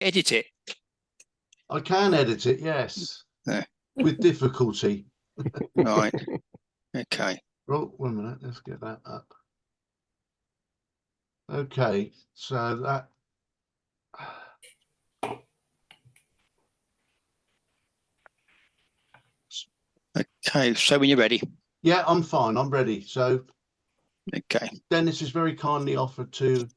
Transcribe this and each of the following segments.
edit it? I can edit it, yes, No. with difficulty. Right. Okay. Oh, 1 minute, let's get that up. Okay, so that. Okay. So when you're ready. Yeah, I'm fine. I'm ready. So Okay. Dennis has very kindly offered to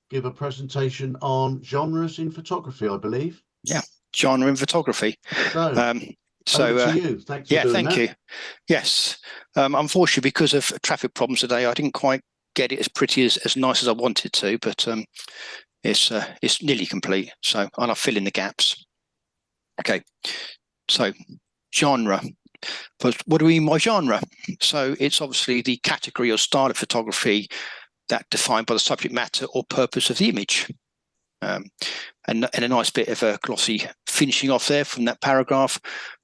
give a presentation on genres in photography, I believe. Yeah. Genre in photography. So over So to you. Thanks for yeah, doing thank that. you. Yes. Unfortunately, because of traffic problems today, I didn't quite get it as pretty as nice as I wanted to, but it's nearly complete. So I'll fill in the gaps. Okay. So genre. But what do we mean by genre? So it's obviously the category or style of photography that defined by the subject matter or purpose of the image. And a nice bit of a glossy finishing off there from that paragraph.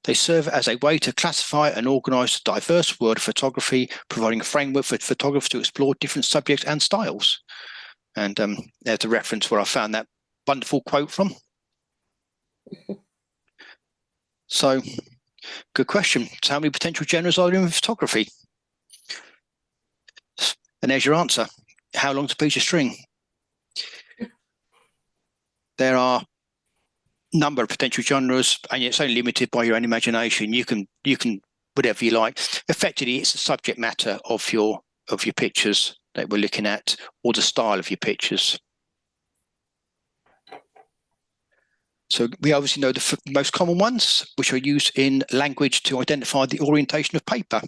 They serve as a way to classify and organise the diverse world of photography, providing a framework for photographers to explore different subjects and styles. And there's a reference where I found that wonderful quote from. So, good question. So how many potential genres are there in photography? And there's your answer. How long's a piece of string? There are a number of potential genres, and it's only limited by your own imagination. You can whatever you like. Effectively, it's the subject matter of your pictures that we're looking at, or the style of your pictures. So we obviously know the most common ones, which are used in language to identify the orientation of paper.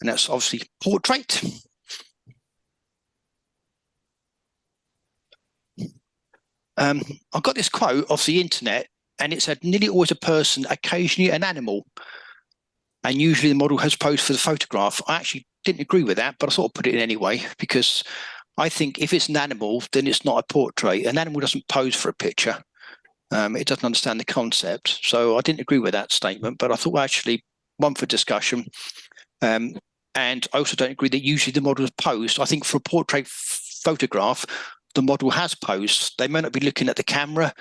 And that's obviously portrait. I got this quote off the internet, and it said, nearly always a person, occasionally an animal. And usually the model has posed for the photograph. I actually didn't agree with that, but I sort of put it in anyway, because I think if it's an animal, then it's not a portrait. An animal doesn't pose for a picture. It doesn't understand the concept. So I didn't agree with that statement, but I thought, well, actually, one for discussion. And I also don't agree that usually the model is posed. I think for a portrait photograph, the model has posed. They may not be looking at the camera.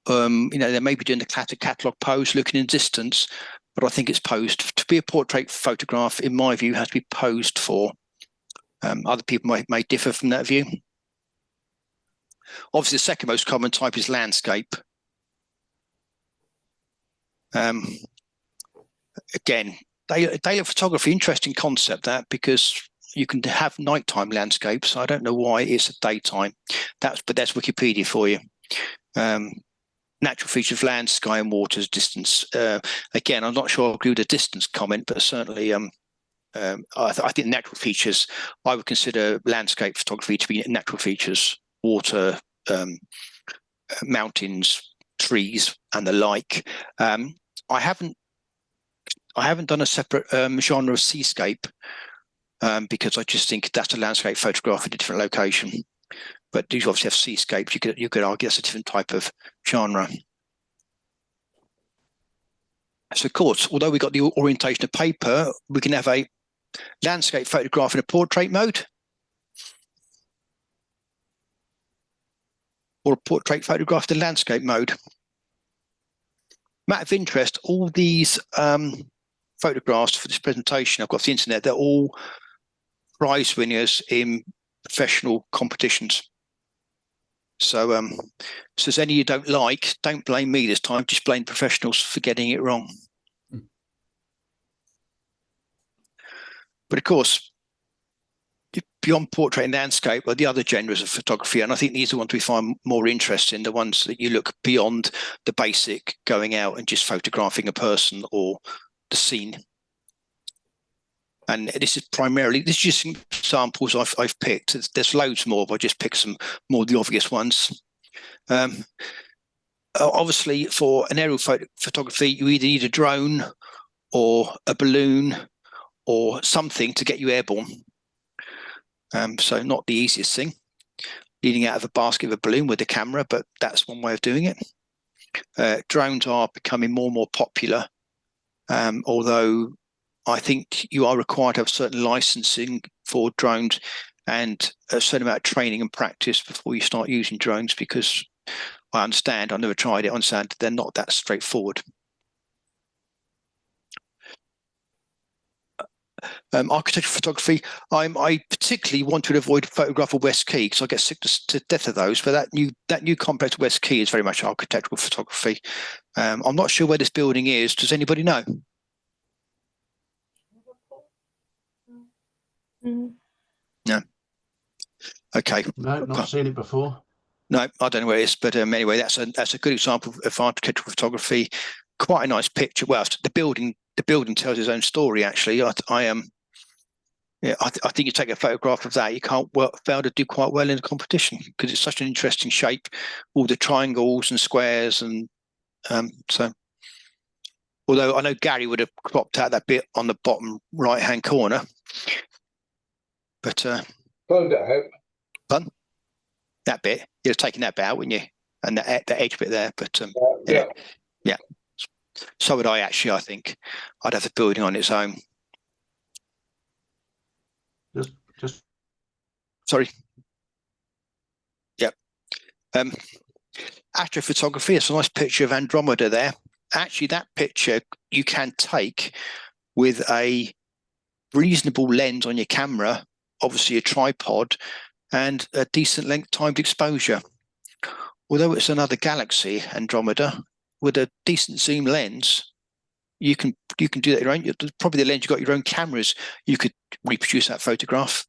They may be doing the classic catalogue pose, looking in distance, but I think it's posed. To be a portrait photograph, in my view, has to be posed for. Other people may differ from that view. Obviously, the second most common type is landscape. Again, daily photography, interesting concept that, because you can have nighttime landscapes. I don't know why it's a daytime. But that's Wikipedia for you. Natural features of land, sky and waters, distance. Again, I'm not sure I agree with the distance comment, but certainly I think natural features, I would consider landscape photography to be natural features, water, mountains, trees and the like. I haven't done a separate genre of seascape because I just think that's a landscape photograph in a different location. But you obviously have seascapes. You could argue that's a different type of genre. So, of course, although we got the orientation of paper, we can have a landscape photograph in a portrait mode, or a portrait photograph in landscape mode. Matter of interest, all these photographs for this presentation I've got off the internet, they're all prize winners in professional competitions. So if there's any you don't like, don't blame me this time, just blame professionals for getting it wrong. But of course, beyond portrait and landscape are the other genres of photography, and I think these are the ones we find more interesting, the ones that you look beyond the basic going out and just photographing a person or the scene. And this is just some examples I've picked. There's loads more, but I just picked some more of the obvious ones. Obviously, for an aerial photography, you either need a drone or a balloon or something to get you airborne. So not the easiest thing, leading out of a basket with a balloon with a camera, but that's one way of doing it. Drones are becoming more and more popular, although I think you are required to have certain licensing for drones and a certain amount of training and practice before you start using drones, because I understand. I never tried it. I understand they're not that straightforward. Architectural photography. I particularly want to avoid photograph of West Quay because I get sick to death of those. But that new complex West Quay is very much architectural photography. I'm not sure where this building is. Does anybody know? No. Okay. No, not seen it before. No, I don't know where it is, but anyway, that's a good example of architectural photography. Quite a nice picture. Well, the building tells its own story. Actually, I think you take a photograph of that, you can't fail to do quite well in a competition because it's such an interesting shape, all the triangles and squares, and so. Although I know Gary would have cropped out that bit on the bottom right-hand corner, but Found it out. fun. That bit, you'd have taken that bit out, wouldn't you? And that edge bit there, but yeah. So would I actually. I think I'd have the building on its own. Just sorry. Yep. Astrophotography. It's a nice picture of Andromeda there. Actually, that picture you can take with a reasonable lens on your camera, obviously a tripod, and a decent length timed exposure. Although it's another galaxy, Andromeda, with a decent zoom lens, you can do that your own. Probably the lens, you've got your own cameras, you could reproduce that photograph.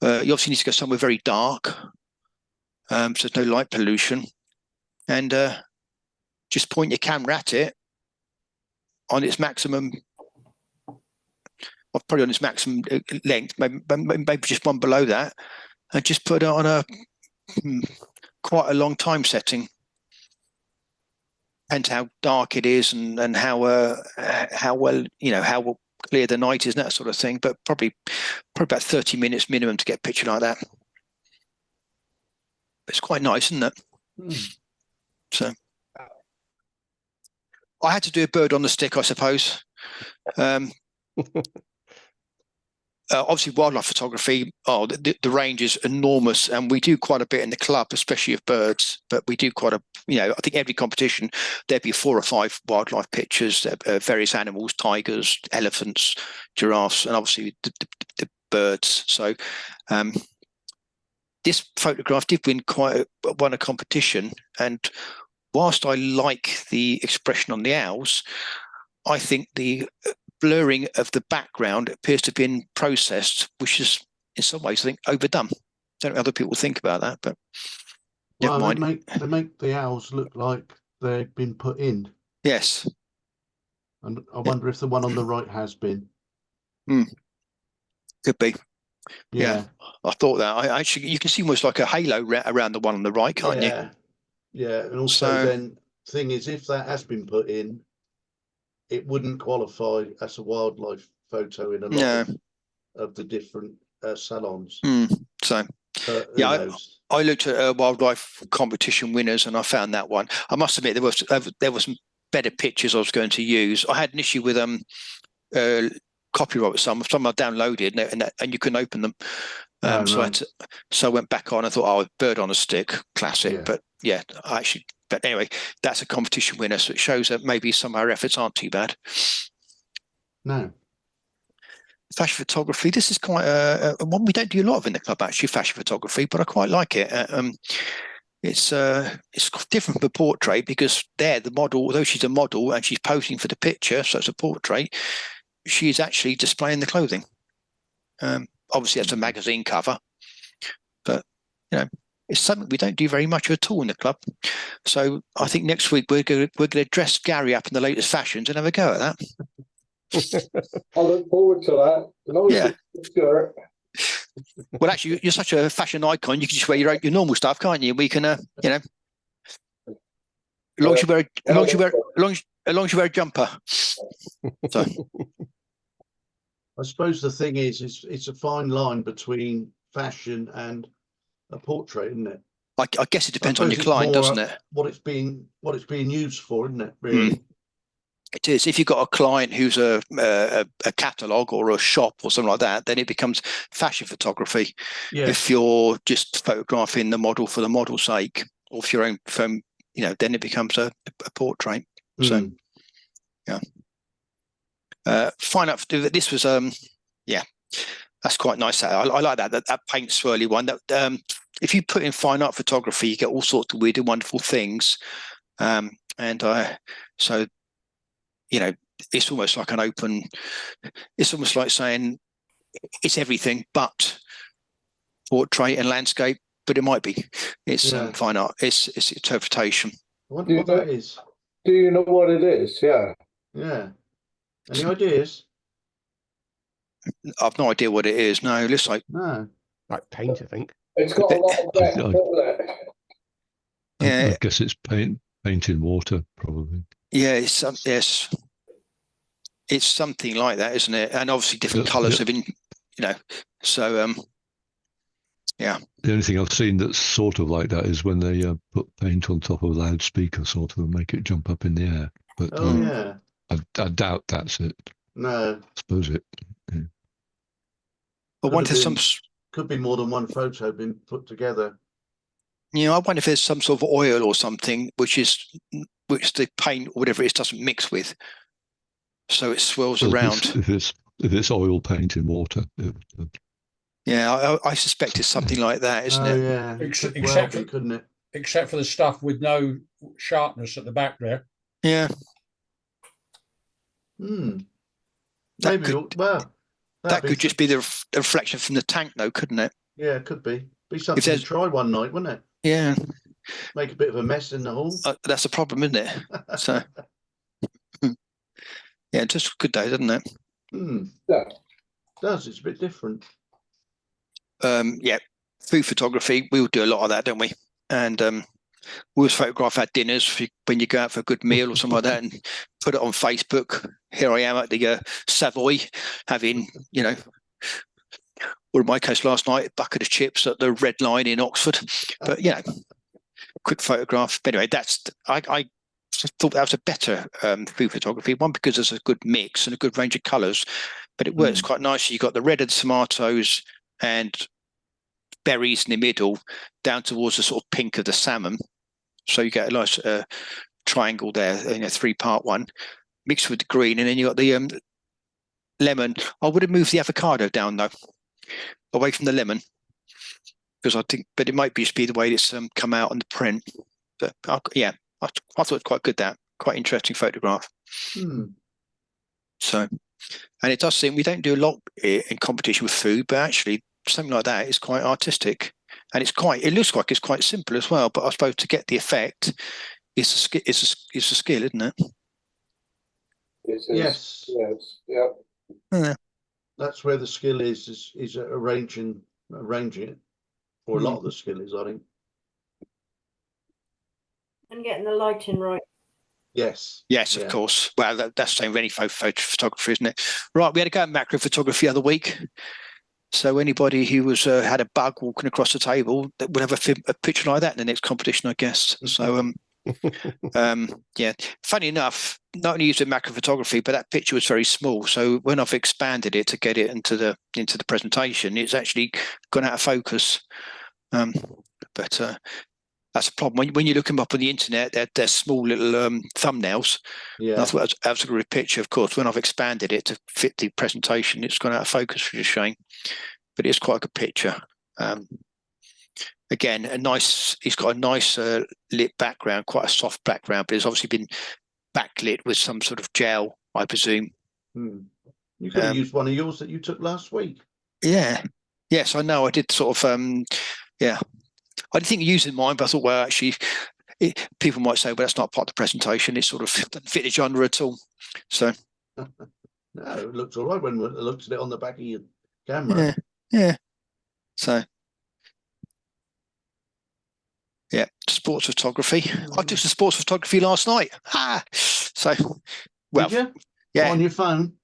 You obviously need to go somewhere very dark, so there's no light pollution, and just point your camera at it on its maximum, or probably on its maximum length, maybe just one below that, and just put it on a quite a long time setting. Depends how dark it is and how well, how clear the night is and that sort of thing. But probably about 30 minutes minimum to get a picture like that. It's quite nice, isn't it? So I had to do a bird on the stick, I suppose. Obviously, wildlife photography. The range is enormous, and we do quite a bit in the club, especially of birds. But we do quite a, I think every competition there'd be 4 or 5 wildlife pictures, various animals, tigers, elephants, giraffes, and obviously the birds. So this photograph did won a competition, and whilst I like the expression on the owls, I think the blurring of the background appears to have been processed, which is in some ways, I think, overdone. I don't know what other people think about that, but never mind. They make the owls look like they've been put in. Yes. And I wonder if the one on the right has been. Could be. Yeah. I thought that. I actually, you can see almost like a halo around the one on the right, can't you? Yeah. And also then, thing is, if that has been put in, it wouldn't qualify as a wildlife photo in a lot of the different salons. So, I looked at wildlife competition winners, and I found that one. I must admit there was some better pictures I was going to use. I had an issue with copyright with some I downloaded, and you couldn't open them. So I went back on. I thought, bird on a stick, classic. Yeah. But anyway, that's a competition winner, so it shows that maybe some of our efforts aren't too bad. No. Fashion photography. This is quite one we don't do a lot of in the club, actually, fashion photography, but I quite like it. It's different from a portrait because the model, although she's a model and she's posing for the picture, so it's a portrait, she is actually displaying the clothing. Obviously, that's a magazine cover, but it's something we don't do very much at all in the club. So I think next week we're going to dress Gary up in the latest fashions and have a go at that. I look forward to that. Skirt. Well, actually, you're such a fashion icon. You can just wear your normal stuff, can't you? We can, as long as you wear a jumper. So. I suppose the thing is, it's a fine line between fashion and a portrait, isn't it? I guess it depends on your client, doesn't it? What it's being used for, isn't it? Really. It is. If you've got a client who's a catalogue or a shop or something like that, then it becomes fashion photography. Yeah. If you're just photographing the model for the model's sake, or for your own then it becomes a portrait. So, yeah. Fine up. This was that's quite nice. I like that paint swirly one. That if you put in fine art photography, you get all sorts of weird and wonderful things. So it's almost like an open. It's almost like saying it's everything but portrait and landscape, but it might be. It's fine art. It's interpretation. I wonder what that is. Do you know what it is? Yeah. Yeah. Any ideas? I've no idea what it is. No, it looks like paint, I think. It's got a lot of depth, doesn't it? Yeah. I guess it's paint in water, probably. Yeah, it's something like that, isn't it? And obviously different colours have been, so yeah. The only thing I've seen that's sort of like that is when they put paint on top of a loudspeaker, sort of, and make it jump up in the air. But I doubt that's it. No, I suppose it. Yeah. But could be more than one photo being put together. I wonder if there's some sort of oil or something which the paint or whatever it is doesn't mix with, so it swirls around. If it's oil paint in water. Yeah, I suspect it's something like that, isn't it? Yeah, couldn't it? Except for the stuff with no sharpness at the back there. Yeah. Maybe. That could just be the reflection from the tank, though, couldn't it? Yeah, it could be. Be something to try one night, wouldn't it? Yeah. Make a bit of a mess in the hall. That's a problem, isn't it? So, yeah, just good day, doesn't it? Yeah. It does. It's a bit different. Yeah. Food photography, we'll do a lot of that, don't we? And we'll photograph our dinners when you go out for a good meal or something like that and put it on Facebook. Here I am at the Savoy having, or in my case last night, a bucket of chips at the Red Line in Oxford. But, quick photograph. But anyway, I thought that was a better food photography. One, because there's a good mix and a good range of colours, but it works quite nicely. You've got the red of the tomatoes and berries in the middle down towards the sort of pink of the salmon. So you get a nice triangle there, 3-part one, mixed with the green. And then you got the lemon. I would have moved the avocado down, though, away from the lemon. Because I think, but it might just be the way it's come out on the print. But I thought it was quite good. That quite interesting photograph. So, and it does seem we don't do a lot in competition with food, but actually something like that is quite artistic, and it looks like it's quite simple as well. But I suppose to get the effect, it's a skill, isn't it? Yes. Yeah. That's where the skill is arranging it. Or a lot of the skill is, I think. And getting the lighting right. Yes. Yes, of course. Well, that's the same with any photography, isn't it? Right, we had to go at macro photography the other week. So anybody who had a bug walking across the table would have a picture like that in the next competition, I guess. So, yeah. Funny enough, not only used in macro photography, but that picture was very small. So when I've expanded it to get it into the presentation, it's actually gone out of focus. But that's a problem when you look them up on the internet. They're small little thumbnails. Yeah, that's what I was a good picture. Of course, when I've expanded it to fit the presentation, it's gone out of focus, which is a shame. But it's quite a good picture. Again, it's got a nice lit background, quite a soft background, but it's obviously been backlit with some sort of gel, I presume. You could have used one of yours that you took last week. Yeah. Yes, I know. I did sort of. Yeah. I didn't think of using mine, but I thought, well, actually, people might say, well, that's not part of the presentation. It sort of doesn't fit the genre at all. So. No, it looks all right when we looked at it on the back of your camera. Yeah. So. Yeah, sports photography. I took some sports photography last night. So, well, did you? Yeah, on your phone.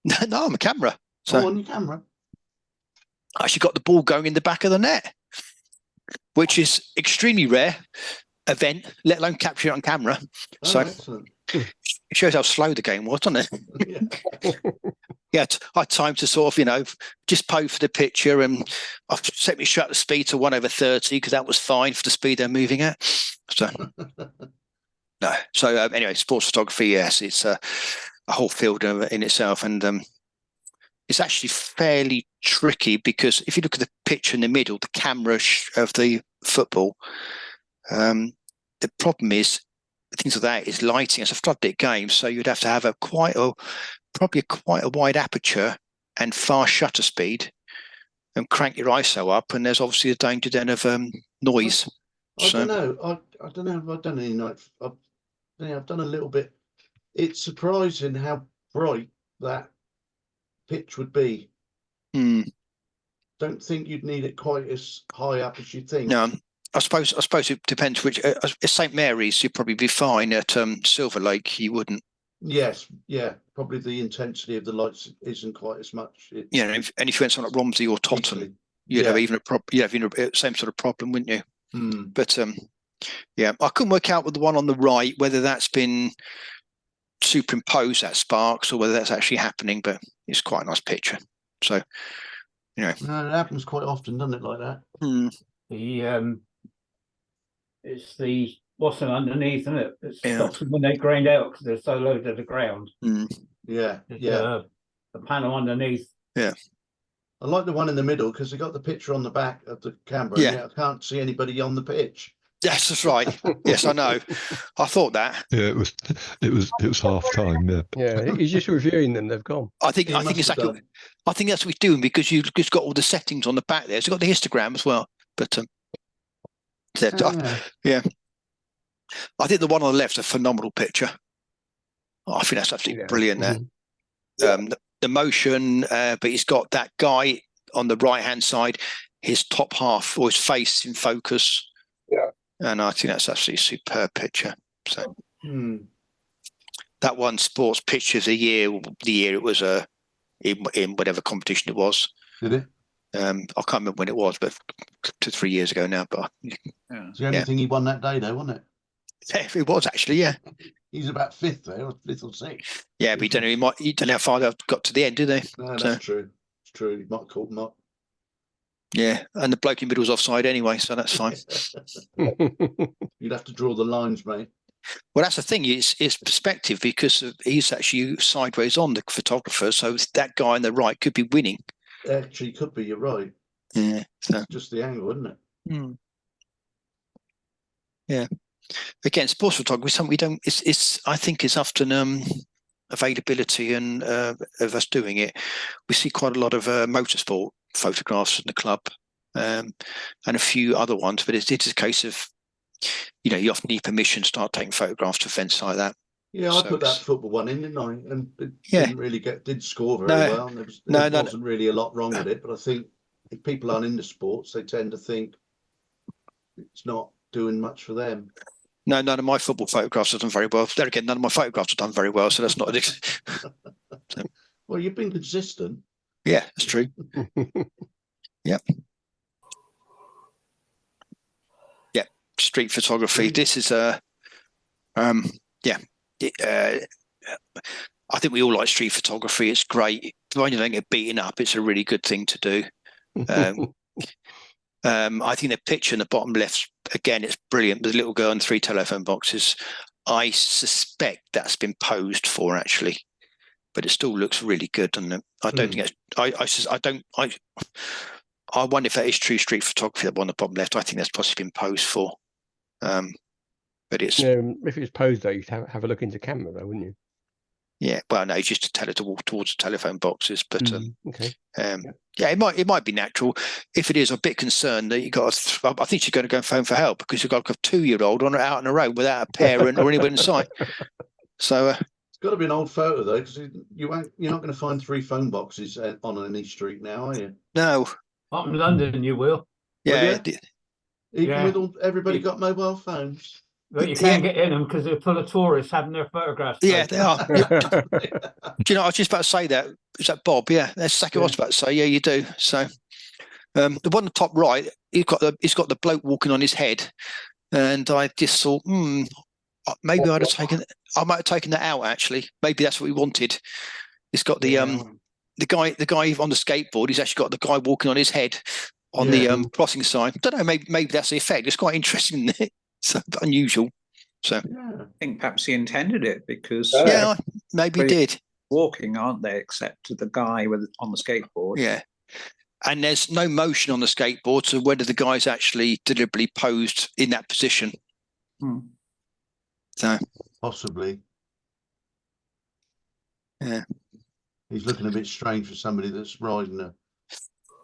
No, on my camera. So on your camera. I actually got the ball going in the back of the net, which is extremely rare event, let alone capture it on camera. So excellent. It shows how slow the game was, doesn't it? Yeah, I had time to sort of, just pose for the picture, and I've set me shut the speed to 1/30 because that was fine for the speed they're moving at. So no. So anyway, sports photography, yes, it's a whole field in itself, and it's actually fairly tricky because if you look at the picture in the middle, the camera of the football, the problem is things like that is lighting. It's a floodlit game, so you'd have to have probably quite a wide aperture and fast shutter speed, and crank your ISO up. And there's obviously a danger then of noise. I don't know. I don't know if I've done any night. I've done a little bit. It's surprising how bright that pitch would be. Don't think you'd need it quite as high up as you think. No, I suppose it depends which. At St Mary's, you'd probably be fine. At Silver Lake, you wouldn't. Yes, yeah, probably the intensity of the lights isn't quite as much. And if you went something like Romsey or Tottenham, you'd have even a same sort of problem, wouldn't you? But yeah, I couldn't work out with the one on the right whether that's been superimposed at Sparks or whether that's actually happening. But it's quite a nice picture. So, no, it happens quite often, doesn't it? Like that. It's the bottom underneath, isn't it? It stops them when they grind out because they're so low to the ground. Yeah, the panel underneath. Yeah, I like the one in the middle because they got the picture on the back of the camera. Yeah, I can't see anybody on the pitch. That's right. Yes, I know. I thought that. Yeah, it was half time. Yeah, he's just reviewing them. They've gone. I think exactly. I think that's what he's doing because you've just got all the settings on the back there. It's got the histogram as well. But yeah, I think the one on the left's a phenomenal picture. I think that's absolutely brilliant. The motion, but he's got that guy on the right hand side, his top half or his face in focus. Yeah, and I think that's absolutely a superb picture. So that one, Sports Picture of the Year it was in whatever competition it was. Did it? I can't remember when it was, but 2 or 3 years ago now. But it's the only thing he won that day, though, wasn't it? It was actually, yeah. He's about 5th there, or 5th or 6th. Yeah, but you don't know how far they've got to the end, do they? No, that's true. It's true. He might have caught them up. Yeah, and the bloke in the middle was offside anyway, so that's fine. You'd have to draw the lines, mate. Well, that's the thing. It's perspective because he's actually sideways on the photographer, so that guy on the right could be winning. Actually, could be. You're right. Yeah, so. Just the angle, isn't it? Yeah. Again, sports photography, something we don't. It's. I think it's often availability and of us doing it. We see quite a lot of motorsport photographs in the club, and a few other ones, but it's a case of. You often need permission to start taking photographs to events like that. Yeah, I put that football one in, didn't I? And it didn't really did score very well. And there wasn't really a lot wrong with it. But I think if people aren't into sports, they tend to think it's not doing much for them. No, none of my football photographs have done very well. There again, none of my photographs have done very well, so that's not so. Well, you've been consistent. Yeah, that's true. Yep. Street photography. This is I think we all like street photography. It's great. When you don't get beaten up, it's a really good thing to do. I think the picture in the bottom left, again, it's brilliant. The little girl and 3 telephone boxes. I suspect that's been posed for actually, but it still looks really good. And I don't think it's. I wonder if that is true street photography. That one on the bottom left. I think that's possibly been posed for. But it's if it was posed though, you'd have a look into camera though, wouldn't you? Yeah, well, no, just to tell her to walk towards the telephone boxes. But okay. Yeah, it might be natural. If it is, I'm a bit concerned that you got. I think she's going to go phone for help because you've got a 2-year-old out on the road without a parent or anyone in sight. So it's got to be an old photo though, because you're not going to find 3 phone boxes on any street now, are you? No. Up in London, you will. Yeah. Even with everybody got mobile phones. But you can't get in them because they're full of tourists having their photographs. Yeah, they are. Do you know? I was just about to say that. Is that Bob? Yeah, that's exactly what I was about to say. Yeah, you do. So, the one on the top right, he's got the bloke walking on his head, and I just thought, maybe I might have taken that out. Actually, maybe that's what we wanted. It's got the the guy on the skateboard, he's actually got the guy walking on his head on the crossing sign. I don't know, maybe that's the effect. It's quite interesting, isn't it? It's unusual. So I think perhaps he intended it because maybe did. Walking, aren't they? Except to the guy on the skateboard. Yeah. And there's no motion on the skateboard, so whether the guy's actually deliberately posed in that position. So possibly. Yeah. He's looking a bit strange for somebody that's riding a.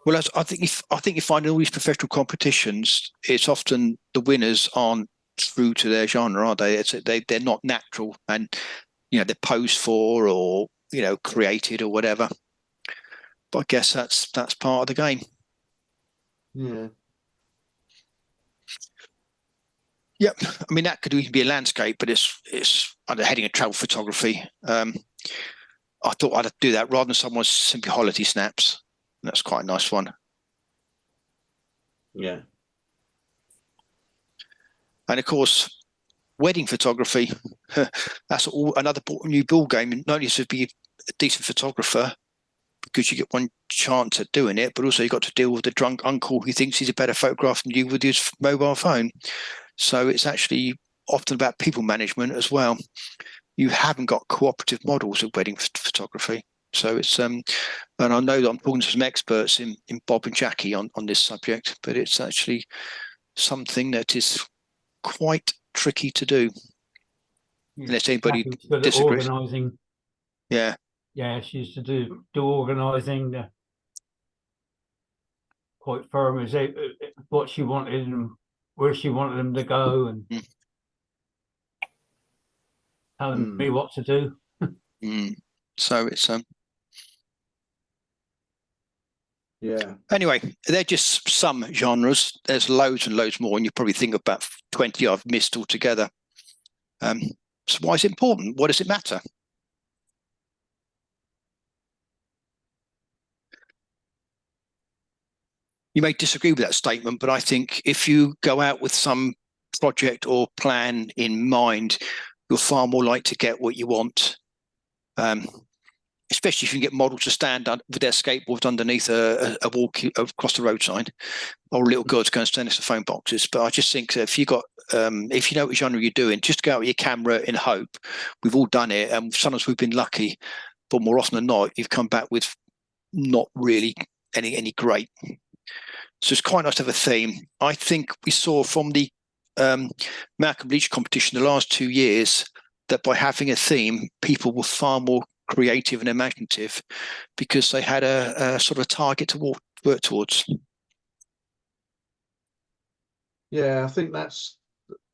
Well, I think you find in all these professional competitions, it's often the winners aren't true to their genre, are they? They're not natural, and they're posed for or created or whatever. But I guess that's part of the game. Yeah. Yep. I mean, that could even be a landscape, but it's under heading of travel photography. I thought I'd do that rather than someone's simply holiday snaps. That's quite a nice one. Yeah. And of course, wedding photography, that's another new ball game. Not only to be a decent photographer, because you get one chance at doing it, but also you've got to deal with the drunk uncle who thinks he's a better photographer than you with his mobile phone. So it's actually often about people management as well. You haven't got cooperative models of wedding photography. So it's and I know that I'm talking to some experts in Bob and Jackie on this subject, but it's actually something that is quite tricky to do. Unless anybody disagrees. Organising. Yeah. Yeah, she used to do organising quite firm as what she wanted and where she wanted them to go and telling me what to do. So it's yeah. Anyway, they're just some genres. There's loads and loads more, and you probably think about 20 I've missed altogether. So why is it important? What does it matter? You may disagree with that statement, but I think if you go out with some project or plan in mind, you're far more likely to get what you want. Especially if you can get models to stand with their skateboards underneath a walk across the road sign, or a little girl to go and stand next to phone boxes. But I just think that if you know what genre you're doing, just go out with your camera in hope. We've all done it, and sometimes we've been lucky, but more often than not, you've come back with not really any great. So it's quite nice to have a theme. I think we saw from the Malcolm Leach competition the last 2 years that by having a theme, people were far more creative and imaginative because they had a sort of a target to work towards. Yeah, I think that's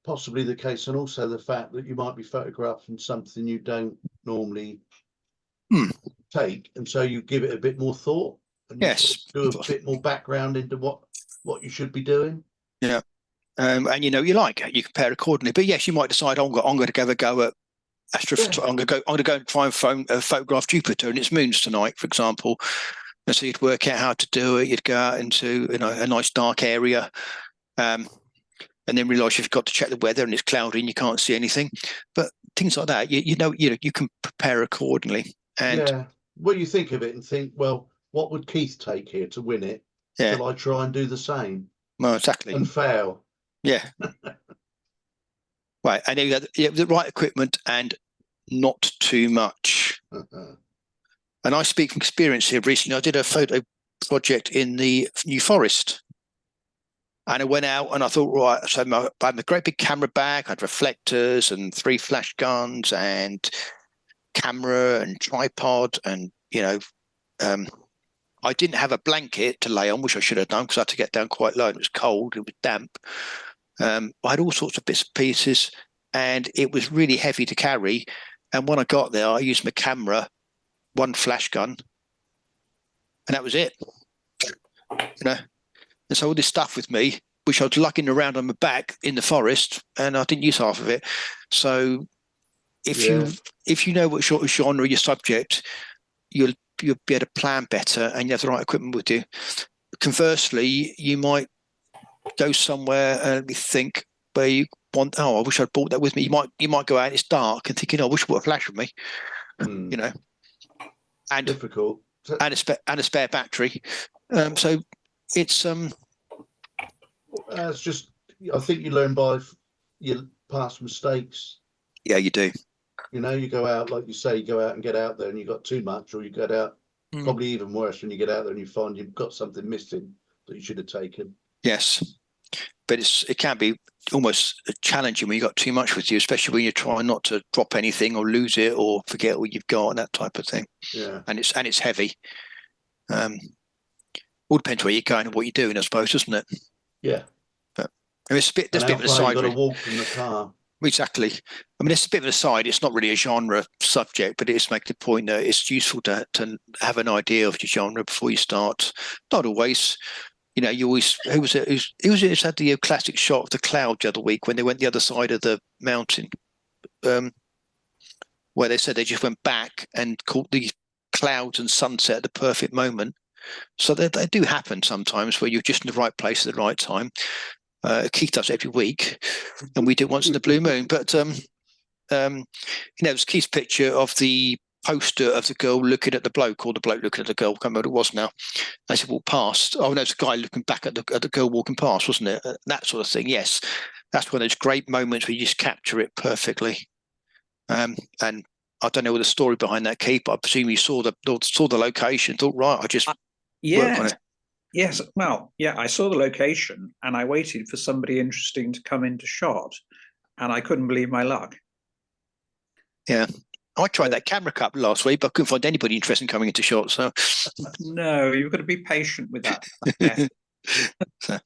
possibly the case, and also the fact that you might be photographing something you don't normally take, and so you give it a bit more thought. And yes, do a bit more background into what you should be doing. Yeah, and you compare accordingly. But yes, you might decide I'm going to have a go at astrophoto. I'm going to go and try and photograph Jupiter and its moons tonight, for example. And so you'd work out how to do it. You'd go out into a nice dark area, and then realise you've got to check the weather and it's cloudy and you can't see anything. But things like that, you can prepare accordingly. And well, you think of it and think, well, what would Keith take here to win it? Yeah. Shall I try and do the same? Well, exactly. And fail. Yeah. Right. And you have the right equipment and not too much. And I speak from experience here. Recently, I did a photo project in the New Forest. And I went out and I thought, right, so I had a great big camera bag, I had reflectors and 3 flash guns and camera and tripod and, I didn't have a blanket to lay on, which I should have done because I had to get down quite low. It was cold, it was damp. I had all sorts of bits and pieces and it was really heavy to carry. And when I got there, I used my camera, 1 flash gun, and that was it. And so all this stuff with me, which I was lugging around on my back in the forest, and I didn't use half of it. So if you know what genre your subject, you'll be able to plan better and you have the right equipment with you. Conversely, you might go somewhere and think where you want, I wish I'd brought that with me. You might go out, it's dark, and thinking, I wish I brought a flash with me. And difficult. and a spare battery. So it's it's just, I think you learn by your past mistakes. Yeah, you do. You know, you go out, like you say, you go out and get out there and you got too much, or you get out, probably even worse when you get out there and you find you've got something missing that you should have taken. Yes, but it can be almost challenging when you got too much with you, especially when you're trying not to drop anything or lose it or forget what you've got and that type of thing. Yeah, and it's heavy. All depends where you're going and what you're doing, I suppose, doesn't it? Yeah. But there's a bit of a side. You've got to walk from the car. Exactly. I mean, it's a bit of a side. It's not really a genre subject, but it is making the point that it's useful to have an idea of your genre before you start. Not always. You know, you always, who was it had the classic shot of the cloud the other week when they went the other side of the mountain, where they said they just went back and caught the clouds and sunset at the perfect moment. So they do happen sometimes where you're just in the right place at the right time. Keith does it every week, and we do it once in the blue moon. But you know, it was Keith's picture of the poster of the girl looking at the bloke, or the bloke looking at the girl. I can't remember what it was now. As he walked past, oh no, it's a guy looking back at the girl walking past, wasn't it? That sort of thing. Yes, that's one of those great moments where you just capture it perfectly. And I don't know the story behind that, Keith, but I presume you saw the location. Thought, right, I just work on it. Yes, well, yeah, I saw the location and I waited for somebody interesting to come into shot, and I couldn't believe my luck. Yeah. I tried that camera cup last week, but I couldn't find anybody interested in coming into shot. So no, you've got to be patient with that. So.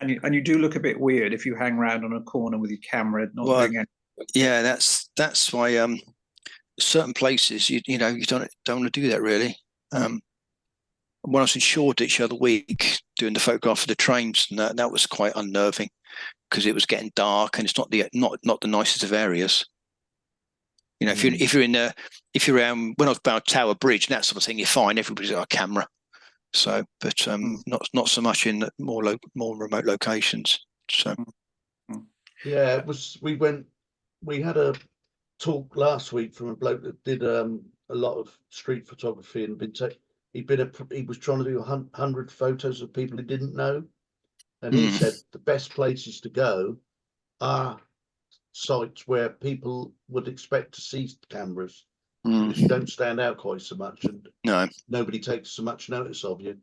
And you do look a bit weird if you hang around on a corner with your camera not doing anything. Yeah, that's why certain places you know you don't want to do that really. When I was in Shoreditch the other week doing the photograph of the trains, and that was quite unnerving because it was getting dark and it's not the nicest of areas. You know, if you're around when I was about Tower Bridge and that sort of thing, you're fine. Everybody's got a camera. So, but not so much in more remote locations. So, yeah, it was. We had a talk last week from a bloke that did a lot of street photography and he was trying to do 100 photos of people he didn't know, and he said the best places to go are sites where people would expect to see cameras because you don't stand out quite so much and nobody takes so much notice of you.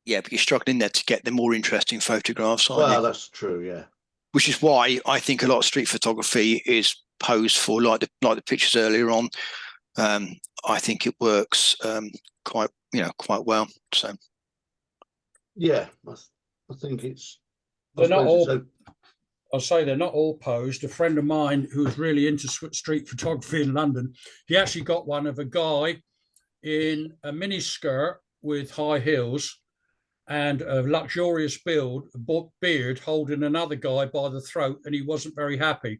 Yeah, but you're struggling there to get the more interesting photographs, aren't you? Well, that's true, yeah. Which is why I think a lot of street photography is posed for, like the pictures earlier on. I think it works quite well. So yeah, I think it's. They're not all. I'll say they're not all posed. A friend of mine who's really into street photography in London, he actually got one of a guy in a mini skirt with high heels and a luxurious beard holding another guy by the throat, and he wasn't very happy.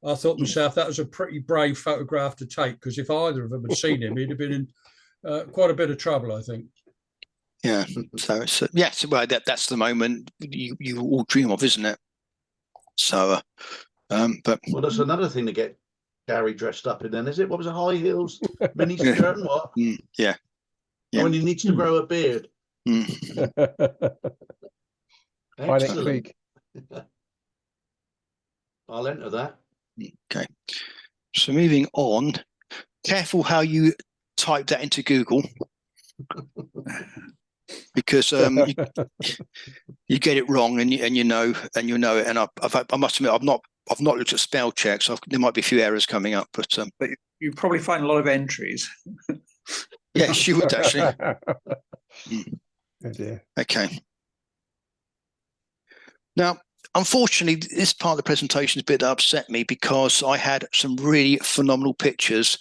I thought to myself, that was a pretty brave photograph to take, because if either of them had seen him, he'd have been in quite a bit of trouble, I think. Yeah. So yes, well, that's the moment you all dream of, isn't it? So, but well, that's another thing to get Gary dressed up in. Then is it? What was it? High heels, mini skirt, and what? Yeah. Oh, and he needs to grow a beard. Excellent. I'll enter that. Okay. So moving on, careful how you type that into Google, because you get it wrong and you know it. And I must admit, I've not looked at spell checks. So there might be a few errors coming up, but you probably find a lot of entries. Yes, you would actually. Oh dear. Okay. Now, unfortunately, this part of the presentation is a bit that upset me, because I had some really phenomenal pictures,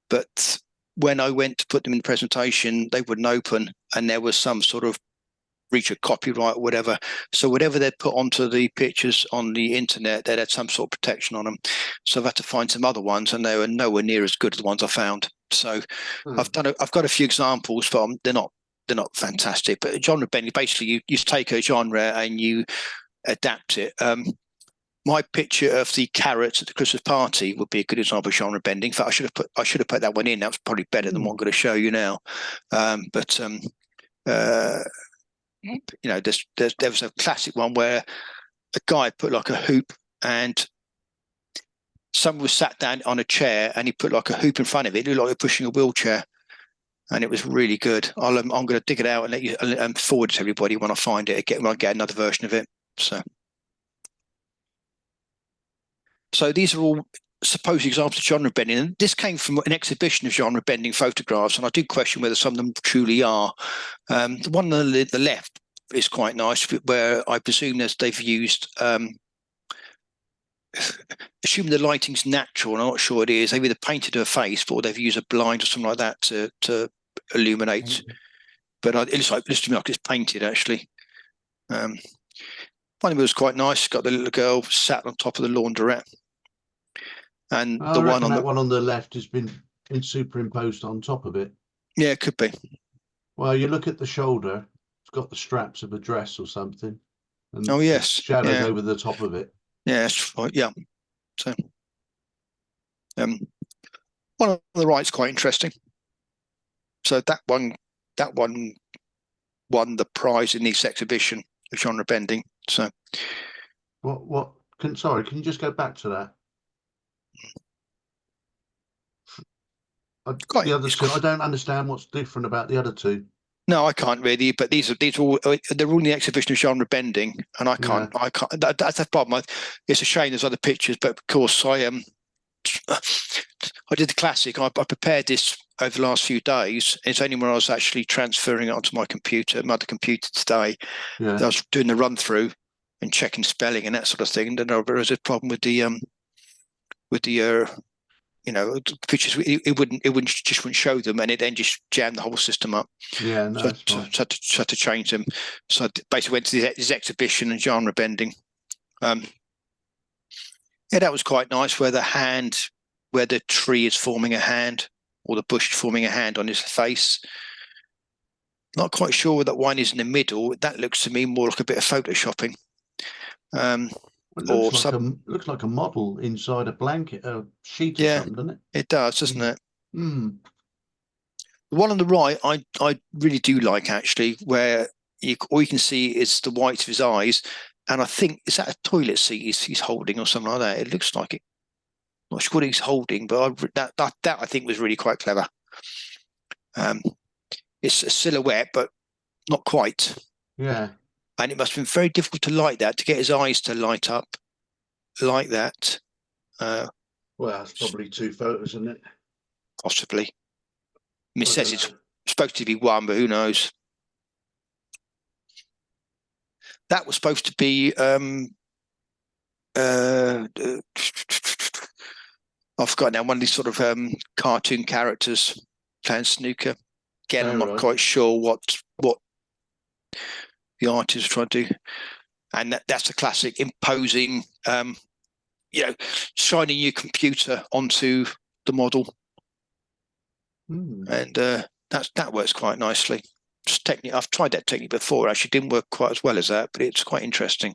but when I went to put them in the presentation, they wouldn't open, and there was some sort of breach of copyright or whatever. So whatever they'd put onto the pictures on the internet, they'd had some sort of protection on them. So I've had to find some other ones, and they were nowhere near as good as the ones I found. So I've got a few examples, but they're not fantastic. But genre bending, basically you take a genre and you adapt it. my picture of the carrots at the Christmas party would be a good example of genre bending. In fact, I should have put that one in. That was probably better than what I'm going to show you now. You know, there was a classic one where a guy put like a hoop, and someone was sat down on a chair, and he put like a hoop in front of it. It looked like they're pushing a wheelchair, and it was really good. I'm going to dig it out and let you forward it to everybody when I find it. When I get another version of it. So these are all supposed examples of genre bending. And this came from an exhibition of genre bending photographs, and I do question whether some of them truly are. The one on the left is quite nice, where I presume they've used, assuming the lighting's natural, and I'm not sure it is, they've either painted her face or they've used a blind or something like that to illuminate. But it looks to me like it's painted, actually. One of them was quite nice. Got the little girl sat on top of the laundrette. And the one on the left has been superimposed on top of it. Yeah, it could be. Well, you look at the shoulder; it's got the straps of a dress or something. And oh yes, shadowed over the top of it. Yeah, that's right. Yeah. So, one on the right's quite interesting. So that one won the prize in this exhibition of genre bending. So, can you just go back to that? The other two, I don't understand what's different about the other two. No, I can't really. But these are all they're all in the exhibition of genre bending, and I can't. That's the problem. It's a shame there's other pictures, but of course I did the classic. I prepared this over the last few days. It's only when I was actually transferring it onto my other computer today that I was doing the run through and checking spelling and that sort of thing. And then there was a problem with the pictures. It wouldn't show them, and it then just jammed the whole system up. Yeah, no, so had to change them. So I basically went to this exhibition and genre bending. Yeah, that was quite nice. Where the tree is forming a hand, or the bush is forming a hand on his face. Not quite sure where that one is in the middle. That looks to me more like a bit of photoshopping. It looks like a model inside a blanket, a sheet or something, doesn't it? It does, doesn't it? Mm. The one on the right, I really do like, actually, where all you can see is the whites of his eyes, and I think, is that a toilet seat he's holding or something like that? It looks like it. I'm not sure what he's holding, but that I think was really quite clever. It's a silhouette, but not quite. Yeah. And it must have been very difficult to light that, to get his eyes to light up like that. Well, that's probably 2 photos, isn't it? Possibly. It says it's supposed to be one, but who knows? That was supposed to be I forgot now, one of these sort of cartoon characters playing snooker. Again, I'm not quite sure what the artist was trying to do. And that's a classic, imposing, shining your computer onto the model. And that works quite nicely. I've tried that technique before. It actually didn't work quite as well as that, but it's quite interesting.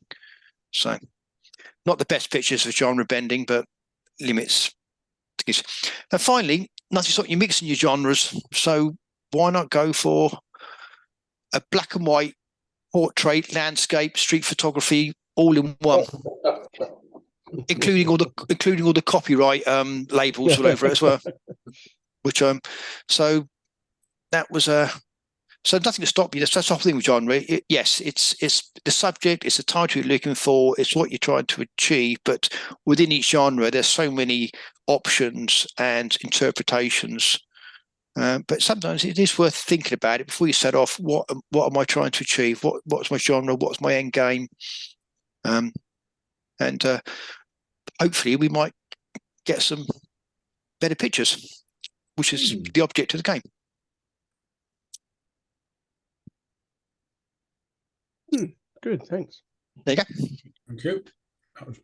So, not the best pictures of genre bending, but limits. And finally, nothing stopping you mixing your genres. So why not go for a black and white portrait, landscape, street photography, all in one, including all the copyright labels all over it as well. Which so that was so nothing to stop you. That's the whole thing with genre. Yes, it's the subject, it's the title you're looking for, it's what you're trying to achieve. But within each genre, there's so many options and interpretations. But sometimes it is worth thinking about it before you set off. What am I trying to achieve? What's my genre? What's my end game? And hopefully we might get some better pictures, which is the object of the game. Good, thanks. There you go. Thank you. That was